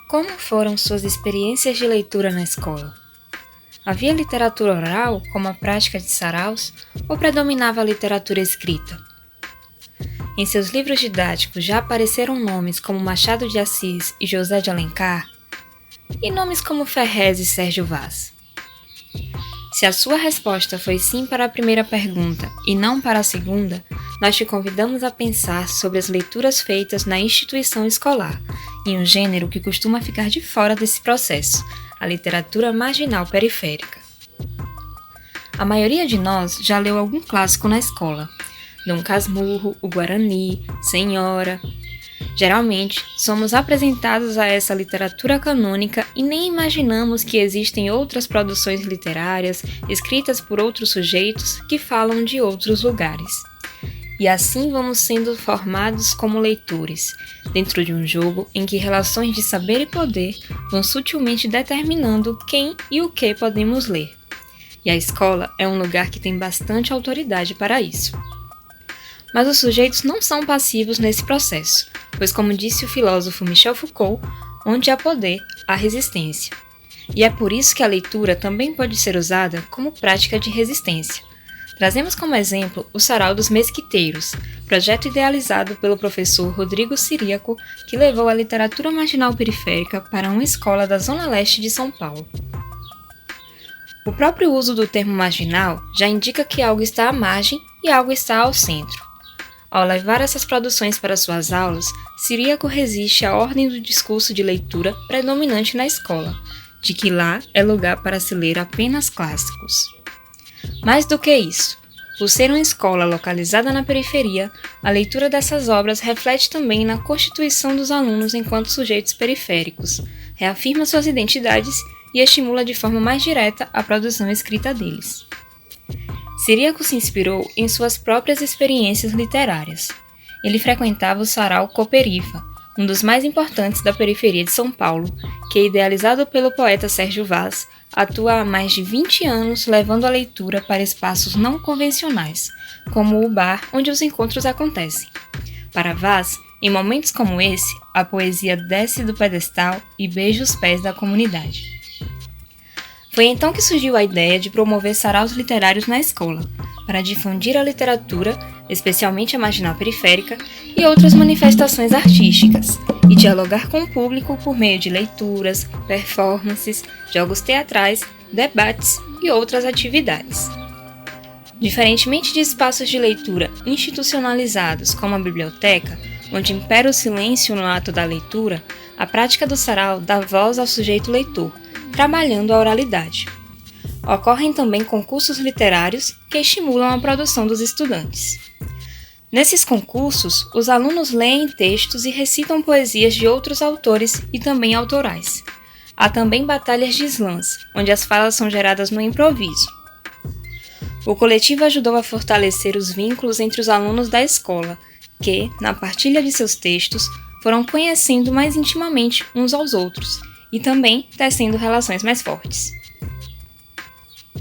Como foram suas experiências de leitura na escola? Havia literatura oral, como a prática de saraus, ou predominava a literatura escrita? Em seus livros didáticos já apareceram nomes como Machado de Assis e José de Alencar? E nomes como Ferrez e Sérgio Vaz? Se a sua resposta foi sim para a primeira pergunta e não para a segunda, nós te convidamos a pensar sobre as leituras feitas na instituição escolar, em um gênero que costuma ficar de fora desse processo, a literatura marginal periférica. A maioria de nós já leu algum clássico na escola, Dom Casmurro, o Guarani, Senhora. Geralmente, somos apresentados a essa literatura canônica e nem imaginamos que existem outras produções literárias escritas por outros sujeitos que falam de outros lugares. E assim vamos sendo formados como leitores, dentro de um jogo em que relações de saber e poder vão sutilmente determinando quem e o que podemos ler. E a escola é um lugar que tem bastante autoridade para isso. Mas os sujeitos não são passivos nesse processo, pois, como disse o filósofo Michel Foucault, onde há poder, há resistência. E é por isso que a leitura também pode ser usada como prática de resistência. Trazemos como exemplo o Sarau dos Mesquiteiros, projeto idealizado pelo professor Rodrigo Ciríaco, que levou a literatura marginal periférica para uma escola da Zona Leste de São Paulo. O próprio uso do termo marginal já indica que algo está à margem e algo está ao centro. Ao levar essas produções para suas aulas, Ciríaco resiste à ordem do discurso de leitura predominante na escola, de que lá é lugar para se ler apenas clássicos. Mais do que isso, por ser uma escola localizada na periferia, a leitura dessas obras reflete também na constituição dos alunos enquanto sujeitos periféricos, reafirma suas identidades e estimula de forma mais direta a produção escrita deles. Ciríaco se inspirou em suas próprias experiências literárias. Ele frequentava o Sarau Cooperifa, um dos mais importantes da periferia de São Paulo, que, idealizado pelo poeta Sérgio Vaz, atua há mais de 20 anos levando a leitura para espaços não convencionais, como o bar onde os encontros acontecem. Para Vaz, em momentos como esse, a poesia desce do pedestal e beija os pés da comunidade. Foi então que surgiu a ideia de promover saraus literários na escola, para difundir a literatura, especialmente a marginal periférica, e outras manifestações artísticas, e dialogar com o público por meio de leituras, performances, jogos teatrais, debates e outras atividades. Diferentemente de espaços de leitura institucionalizados como a biblioteca, onde impera o silêncio no ato da leitura, a prática do sarau dá voz ao sujeito leitor, trabalhando a oralidade. Ocorrem também concursos literários que estimulam a produção dos estudantes. Nesses concursos, os alunos leem textos e recitam poesias de outros autores e também autorais. Há também batalhas de slams, onde as falas são geradas no improviso. O coletivo ajudou a fortalecer os vínculos entre os alunos da escola, que, na partilha de seus textos, foram conhecendo mais intimamente uns aos outros, e também tecendo relações mais fortes.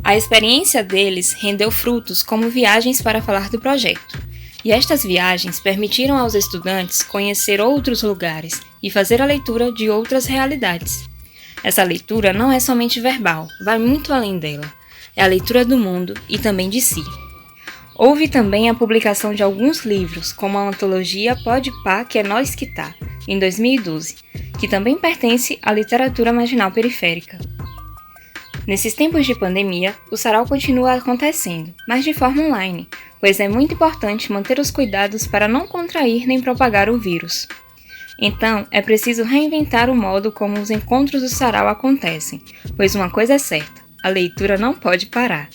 A experiência deles rendeu frutos como viagens para falar do projeto, e estas viagens permitiram aos estudantes conhecer outros lugares e fazer a leitura de outras realidades. Essa leitura não é somente verbal, vai muito além dela, é a leitura do mundo e também de si. Houve também a publicação de alguns livros, como a antologia Pode Pá, que é Nós que Tá, em 2012, que também pertence à literatura marginal periférica. Nesses tempos de pandemia, o sarau continua acontecendo, mas de forma online, pois é muito importante manter os cuidados para não contrair nem propagar o vírus. Então, é preciso reinventar o modo como os encontros do sarau acontecem, pois uma coisa é certa, a leitura não pode parar.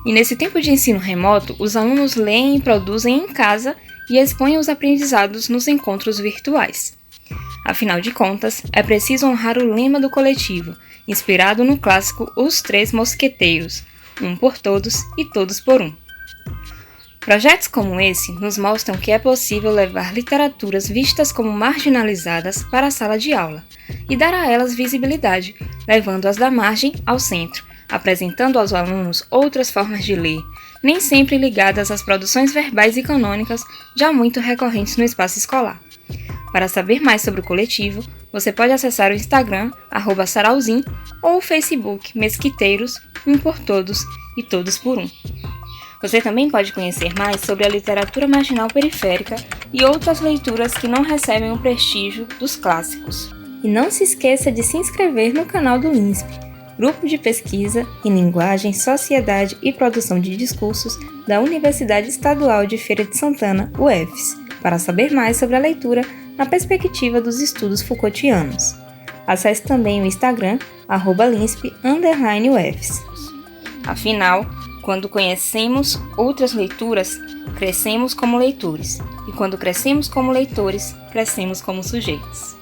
E nesse tempo de ensino remoto, os alunos leem e produzem em casa e expõem os aprendizados nos encontros virtuais. Afinal de contas, é preciso honrar o lema do coletivo, inspirado no clássico Os Três Mosqueteiros, um por todos e todos por um. Projetos como esse nos mostram que é possível levar literaturas vistas como marginalizadas para a sala de aula e dar a elas visibilidade, levando-as da margem ao centro, apresentando aos alunos outras formas de ler, nem sempre ligadas às produções verbais e canônicas já muito recorrentes no espaço escolar. Para saber mais sobre o coletivo, Você pode acessar o Instagram, @sarauzin, ou o Facebook Mesquiteiros, um por todos e todos por um. Você também pode conhecer mais sobre a literatura marginal periférica e outras leituras que não recebem o prestígio dos clássicos. E não se esqueça de se inscrever no canal do LINSP, Grupo de Pesquisa em Linguagem, Sociedade e Produção de Discursos da Universidade Estadual de Feira de Santana, UFES, para saber mais sobre a leitura na perspectiva dos estudos Foucaultianos. Acesse também o Instagram, @linsp_UFES. Afinal, quando conhecemos outras leituras, crescemos como leitores. E quando crescemos como leitores, crescemos como sujeitos.